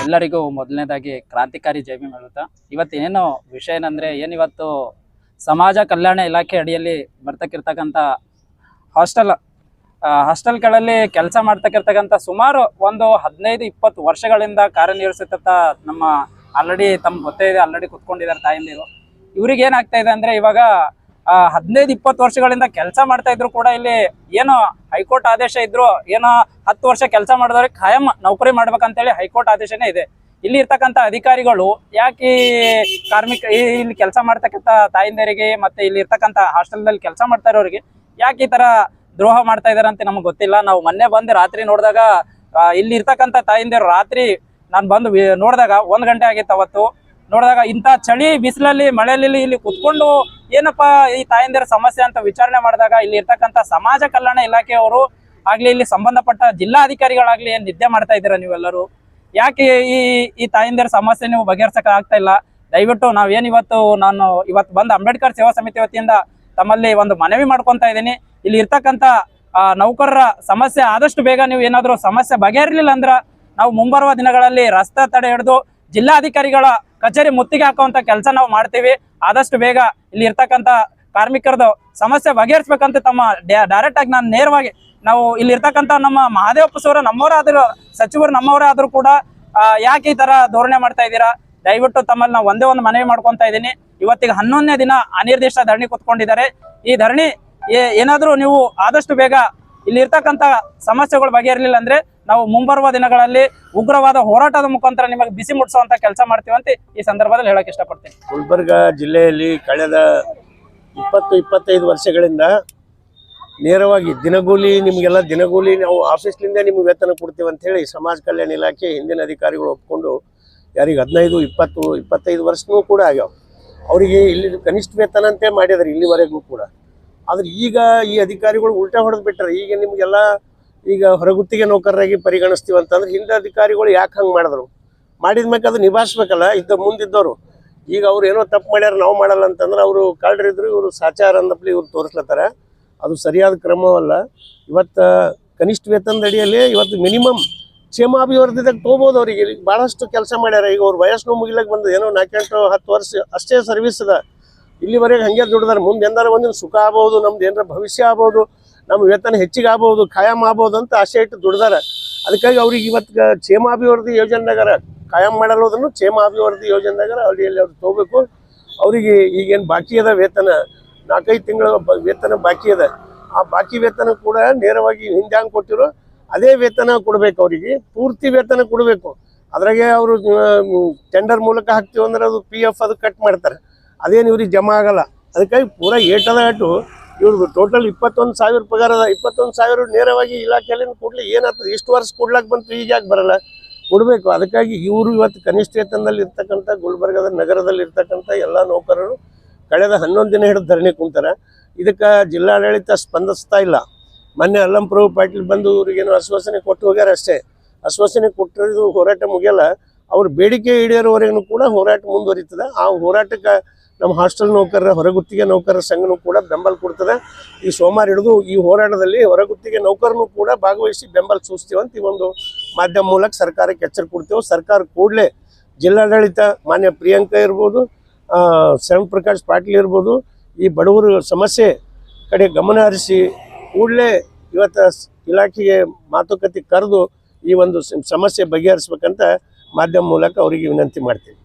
ಎಲ್ಲರಿಗೂ ಮೊದಲನೇದಾಗಿ ಕ್ರಾಂತಿಕಾರಿ ಜೈ ಭೀಮ್ ಹೇಳುತ್ತಾ ಇವತ್ತೇನು ವಿಷಯ ಏನಂದ್ರೆ ಏನಿವತ್ತು ಸಮಾಜ ಕಲ್ಯಾಣ ಇಲಾಖೆ ಅಡಿಯಲ್ಲಿ ಬರ್ತಕ್ಕಿರ್ತಕ್ಕಂಥ ಹಾಸ್ಟೆಲ್ಗಳಲ್ಲಿ ಕೆಲಸ ಮಾಡ್ತಕ್ಕಿರ್ತಕ್ಕಂಥ ಸುಮಾರು ಒಂದು 15-20 ವರ್ಷಗಳಿಂದ ಕಾರ್ಯನಿರ್ವಹಿಸುತ್ತ ನಮ್ಮ ಆಲ್ರೆಡಿ ತಮ್ಗೆ ಗೊತ್ತೇ ಇದೆ, ಆಲ್ರೆಡಿ ಕುತ್ಕೊಂಡಿದ್ದಾರೆ ತಾಯಂದಿರು. ಇವ್ರಿಗೆ ಏನಾಗ್ತಾ ಇದೆ ಅಂದ್ರೆ ಇವಾಗ 15-20 ವರ್ಷಗಳಿಂದ ಕೆಲಸ ಮಾಡ್ತಾ ಇದ್ರು ಕೂಡ ಇಲ್ಲಿ ಏನೋ ಹೈಕೋರ್ಟ್ ಆದೇಶ ಇದ್ರು, ಏನೋ 10 ವರ್ಷ ಕೆಲಸ ಮಾಡಿದವ್ರಿಗೆ ಖಾಯಂ ನೌಕರಿ ಮಾಡ್ಬೇಕಂತೇಳಿ ಹೈಕೋರ್ಟ್ ಆದೇಶನೇ ಇದೆ. ಇಲ್ಲಿ ಇರ್ತಕ್ಕಂಥ ಅಧಿಕಾರಿಗಳು ಯಾಕೆ ಇಲ್ಲಿ ಕೆಲಸ ಮಾಡ್ತಕ್ಕಂಥ ತಾಯಿಂದರಿಗೆ ಮತ್ತೆ ಇಲ್ಲಿ ಇರ್ತಕ್ಕಂಥ ಹಾಸ್ಟೆಲ್ದಲ್ಲಿ ಕೆಲಸ ಮಾಡ್ತಾ ಇರೋರಿಗೆ ಯಾಕೆ ಈ ತರ ದ್ರೋಹ ಮಾಡ್ತಾ ಇದಾರೆ ಅಂತ ನಮ್ಗೆ ಗೊತ್ತಿಲ್ಲ. ನಾವು ಮೊನ್ನೆ ಬಂದು ರಾತ್ರಿ ನೋಡಿದಾಗ ಇಲ್ಲಿ ಇರ್ತಕ್ಕಂಥ ತಾಯಿಂದಿರು ರಾತ್ರಿ ನಾನು ಬಂದು ನೋಡಿದಾಗ 1 ಗಂಟೆ ಆಗಿತ್ತು. ಅವತ್ತು ನೋಡಿದಾಗ ಇಂಥ ಚಳಿ ಬಿಸಿಲಲ್ಲಿ ಮಳೆಯಲ್ಲಿ ಇಲ್ಲಿ ಕುತ್ಕೊಂಡು ಏನಪ್ಪಾ ಈ ತಾಯಂದಿರ ಸಮಸ್ಯೆ ಅಂತ ವಿಚಾರಣೆ ಮಾಡಿದಾಗ ಇಲ್ಲಿ ಇರ್ತಕ್ಕಂಥ ಸಮಾಜ ಕಲ್ಯಾಣ ಇಲಾಖೆಯವರು ಆಗ್ಲಿ, ಇಲ್ಲಿ ಸಂಬಂಧಪಟ್ಟ ಜಿಲ್ಲಾಧಿಕಾರಿಗಳಾಗ್ಲಿ ಏನ್ ನಿದ್ದೆ ಮಾಡ್ತಾ ಇದ್ದೀರಾ ನೀವೆಲ್ಲರೂ? ಯಾಕೆ ಈ ತಾಯಂದಿರ ಸಮಸ್ಯೆ ನೀವು ಬಗೆಹರಿಸಕ್ಕೆ ಆಗ್ತಾ ಇಲ್ಲ? ದಯವಿಟ್ಟು ನಾನು ಇವತ್ತು ಬಂದು ಅಂಬೇಡ್ಕರ್ ಸೇವಾ ಸಮಿತಿ ವತಿಯಿಂದ ತಮ್ಮಲ್ಲಿ ಒಂದು ಮನವಿ ಮಾಡ್ಕೊಂತ ಇದ್ದೀನಿ. ಇಲ್ಲಿ ಇರ್ತಕ್ಕಂಥ ನೌಕರರ ಸಮಸ್ಯೆ ಆದಷ್ಟು ಬೇಗ ನೀವು ಏನಾದರೂ ಸಮಸ್ಯೆ ಬಗೆಹರಿಲಿಲ್ಲ ಅಂದ್ರೆ ನಾವು ಮುಂಬರುವ ದಿನಗಳಲ್ಲಿ ರಸ್ತೆ ತಡೆ ಹಿಡಿದು ಜಿಲ್ಲಾಧಿಕಾರಿಗಳ ಕಚೇರಿ ಮುತ್ತಿಗೆ ಹಾಕುವಂತ ಕೆಲಸ ನಾವು ಮಾಡ್ತೀವಿ. ಆದಷ್ಟು ಬೇಗ ಇಲ್ಲಿ ಇರ್ತಕ್ಕಂಥ ಕಾರ್ಮಿಕರದು ಸಮಸ್ಯೆ ಬಗೆಹರಿಸಬೇಕಂತ ತಮ್ಮ ಡೈರೆಕ್ಟ್ ಆಗಿ ನಾನು ನೇರವಾಗಿ ನಾವು ಇಲ್ಲಿ ಇರ್ತಕ್ಕಂಥ ನಮ್ಮ ಮಹಾದೇವಪ್ಪ ಸೌರ ನಮ್ಮವರಾದ್ರು ಸಚಿವರು ನಮ್ಮವರಾದ್ರೂ ಕೂಡ ಯಾಕೆ ಈ ತರ ಧೋರಣೆ ಮಾಡ್ತಾ ಇದ್ದೀರಾ? ದಯವಿಟ್ಟು ತಮ್ಮಲ್ಲಿ ನಾವು ಒಂದೇ ಒಂದು ಮನವಿ ಮಾಡ್ಕೊಂತ ಇದ್ದೀನಿ. ಇವತ್ತಿಗೆ 11ನೇ ದಿನ ಅನಿರ್ದಿಷ್ಟ ಧರಣಿ ಕೂತ್ಕೊಂಡಿದ್ದಾರೆ. ಈ ಧರಣಿ ಏನಾದ್ರೂ ನೀವು ಆದಷ್ಟು ಬೇಗ ಇಲ್ಲಿ ಇರ್ತಕ್ಕಂಥ ಸಮಸ್ಯೆಗಳು ಬಗೆಹರಿಲಿಲ್ಲ ಅಂದ್ರೆ ನಾವು ಮುಂಬರುವ ದಿನಗಳಲ್ಲಿ ಉಗ್ರವಾದ ಹೋರಾಟದ ಮುಖಾಂತರ ನಿಮಗೆ ಬಿಸಿ ಮುಟ್ಟಿಸುವಂತ ಕೆಲಸ ಮಾಡ್ತೀವಿ ಅಂತ ಈ ಸಂದರ್ಭದಲ್ಲಿ ಹೇಳಕ್ ಇಷ್ಟಪಡ್ತೀನಿ. ಗುಲ್ಬರ್ಗ ಜಿಲ್ಲೆಯಲ್ಲಿ ಕಳೆದ 20-25 ವರ್ಷಗಳಿಂದ ನೇರವಾಗಿ ದಿನಗೂಲಿ, ನಿಮಗೆಲ್ಲ ದಿನಗೂಲಿ ನಾವು ಆಫೀಸ್ಲಿಂದ ನಿಮ್ಗೆ ವೇತನ ಕೊಡ್ತೀವಿ ಅಂತ ಹೇಳಿ ಸಮಾಜ ಕಲ್ಯಾಣ ಇಲಾಖೆ ಹಿಂದಿನ ಅಧಿಕಾರಿಗಳು ಒಪ್ಕೊಂಡು ಯಾರಿಗೆ 15-20-25 ವರ್ಷನೂ ಕೂಡ ಆಗ್ಯಾವ. ಅವರಿಗೆ ಇಲ್ಲಿ ಕನಿಷ್ಠ ವೇತನ ಅಂತೆ ಮಾಡಿದ್ದಾರೆ ಇಲ್ಲಿವರೆಗೂ ಕೂಡ. ಆದ್ರೆ ಈಗ ಈ ಅಧಿಕಾರಿಗಳು ಉಲ್ಟಾ ಹೊಡೆದು ಬಿಟ್ಟರೆ ಈಗ ನಿಮಗೆಲ್ಲ ಈಗ ಹೊರಗುತ್ತಿಗೆ ನೌಕರರಾಗಿ ಪರಿಗಣಿಸ್ತೀವಿ ಅಂತಂದ್ರೆ ಹಿಂದೆ ಅಧಿಕಾರಿಗಳು ಯಾಕೆ ಹಂಗೆ ಮಾಡಿದ್ರು? ಮಾಡಿದ್ಮೇಲೆ ಅದು ನಿಭಾಯಿಸ್ಬೇಕಲ್ಲ ಮುಂದಿದ್ದವರು. ಈಗ ಅವ್ರು ಏನೋ ತಪ್ಪು ಮಾಡ್ಯಾರ ನಾವು ಮಾಡಲ್ಲ ಅಂತಂದ್ರೆ ಅವರು ಕಳ್ಳರಿದ್ರು, ಇವರು ಸಾಚಾರ ಅಂದಪ್ಲಿ ಇವ್ರು ತೋರಿಸ್ಲತ್ತಾರ. ಅದು ಸರಿಯಾದ ಕ್ರಮವಲ್ಲ. ಇವತ್ತು ಕನಿಷ್ಠ ವೇತನದ ಅಡಿಯಲ್ಲಿ ಇವತ್ತು ಮಿನಿಮಮ್ ಕ್ಷೇಮಾಭಿವೃದ್ಧಿದಾಗ ತೊಗೋಬೋದು. ಅವ್ರಿಗೆ ಭಾಳಷ್ಟು ಕೆಲಸ ಮಾಡ್ಯಾರ. ಈಗ ಅವ್ರ ವಯಸ್ಸು ಮುಗಿಲಕ್ಕೆ ಬಂದು ಏನೋ 4-10 ವರ್ಷ ಅಷ್ಟೇ ಸರ್ವಿಸ್ ಅದ. ಇಲ್ಲಿವರೆಗೆ ಹಂಗೆ ದುಡ್ದಾರೆ. ಮುಂದೆ ಎಂದಾರ ಒಂದಿನ ಸುಖ ಆಗ್ಬೋದು, ನಮ್ದು ಏನಾರ ಭವಿಷ್ಯ ಆಗ್ಬೋದು, ನಮ್ಮ ವೇತನ ಹೆಚ್ಚಿಗೆ ಆಗ್ಬೋದು, ಖಾಯಂ ಆಗ್ಬೋದು ಅಂತ ಆಸೆ ಇಟ್ಟು ದುಡ್ದಾರೆ. ಅದಕ್ಕಾಗಿ ಅವ್ರಿಗೆ ಇವತ್ತು ಕ್ಷೇಮಾಭಿವೃದ್ಧಿ ಯೋಜನೆದಾಗರ ಖಾಯಂ ಮಾಡಲ್ಲೋದನ್ನು ಕ್ಷೇಮಾಭಿವೃದ್ಧಿ ಯೋಜನೆದಾಗರ ಅಡಿಯಲ್ಲಿ ಅವ್ರು ತೊಗೋಬೇಕು. ಅವರಿಗೆ ಈಗೇನು ಬಾಕಿ ಅದ ವೇತನ 4-5 ತಿಂಗಳ ವೇತನ ಬಾಕಿ ಅದ. ಆ ಬಾಕಿ ವೇತನ ಕೂಡ ನೇರವಾಗಿ ಹಿಂದೆ ಹಂಗೆ ಕೊಟ್ಟಿರೋ ಅದೇ ವೇತನ ಕೊಡಬೇಕು. ಅವರಿಗೆ ಪೂರ್ತಿ ವೇತನ ಕೊಡಬೇಕು. ಅದ್ರಾಗೆ ಅವರು ಟೆಂಡರ್ ಮೂಲಕ ಹಾಕ್ತೀವಿ ಅಂದ್ರೆ ಅದು PF ಅದು ಕಟ್ ಮಾಡ್ತಾರೆ. ಅದೇನು ಇವ್ರಿಗೆ ಜಮಾ ಆಗಲ್ಲ. ಅದಕ್ಕಾಗಿ ಪೂರಾ ಏಟದ ಅಟ್ಟು ಇವ್ರಿಗೆ ಟೋಟಲ್ 21,000 ಪಗಾರ ಅದ. 21,000 ನೇರವಾಗಿ ಇಲಾಖೆಯಲ್ಲಿ ಕೊಡ್ಲಿ ಏನಾಗ್ತದೆ? ಇಷ್ಟು ವರ್ಷ ಕೊಡ್ಲಾಕ್ ಬಂತು, ಈಗ ಯಾಕೆ ಬರಲ್ಲ? ಕೊಡಬೇಕು. ಅದಕ್ಕಾಗಿ ಇವರು ಇವತ್ತು ಕನಿಷ್ಠ ವೇತನದಲ್ಲಿ ಇರ್ತಕ್ಕಂಥ ಗುಲ್ಬರ್ಗದ ನಗರದಲ್ಲಿ ಇರ್ತಕ್ಕಂಥ ಎಲ್ಲ ನೌಕರರು ಕಳೆದ 11 ದಿನ ಹಿಡಿದು ಧರಣಿ ಕುಂತಾರೆ. ಇದಕ್ಕೆ ಜಿಲ್ಲಾಡಳಿತ ಸ್ಪಂದಿಸ್ತಾ ಇಲ್ಲ. ಮೊನ್ನೆ ಅಲ್ಲಂಪ್ರಭು ಪಾಟೀಲ್ ಬಂದು ಇವ್ರಿಗೇನು ಆಶ್ವಾಸನೆ ಕೊಟ್ಟು ಹೋಗ್ಯಾರ ಅಷ್ಟೇ. ಆಶ್ವಾಸನೆ ಕೊಟ್ಟಿರೋದು ಹೋರಾಟ ಮುಗಿಯಲ್ಲ. ಅವ್ರ ಬೇಡಿಕೆ ಈಡೇರುವವರೆಗೂ ಕೂಡ ಹೋರಾಟ ಮುಂದುವರಿತದೆ. ಆ ಹೋರಾಟಕ್ಕೆ ನಮ್ಮ ಹಾಸ್ಟೆಲ್ ನೌಕರರ ಹೊರಗುತ್ತಿಗೆ ನೌಕರರ ಸಂಘನೂ ಕೂಡ ಬೆಂಬಲ ಕೊಡ್ತದೆ. ಈ ಸೋಮವಾರ ಹಿಡಿದು ಈ ಹೋರಾಟದಲ್ಲಿ ಹೊರಗುತ್ತಿಗೆ ನೌಕರನು ಕೂಡ ಭಾಗವಹಿಸಿ ಬೆಂಬಲ ಸೂಚಿಸ್ತೀವಿ ಅಂತ ಈ ಒಂದು ಮಾಧ್ಯಮ ಮೂಲಕ ಸರ್ಕಾರಕ್ಕೆ ಎಚ್ಚರಿಕೆ ಕೊಡ್ತೇವೆ. ಸರ್ಕಾರ ಕೂಡಲೇ ಜಿಲ್ಲಾಡಳಿತ ಮಾನ್ಯ ಪ್ರಿಯಾಂಕಾ ಇರ್ಬೋದು, ಶ್ಯಾಮ್ ಪ್ರಕಾಶ್ ಪಾಟೀಲ್ ಇರ್ಬೋದು, ಈ ಬಡವರ ಸಮಸ್ಯೆ ಕಡೆ ಗಮನ ಹರಿಸಿ ಕೂಡಲೇ ಇವತ್ತು ಇಲಾಖೆಗೆ ಮಾತುಕತೆ ಕರೆದು ಈ ಒಂದು ಸಮಸ್ಯೆ ಬಗೆಹರಿಸ್ಬೇಕಂತ ಮಾಧ್ಯಮ ಮೂಲಕ ಅವರಿಗೆ ವಿನಂತಿ ಮಾಡ್ತೀವಿ.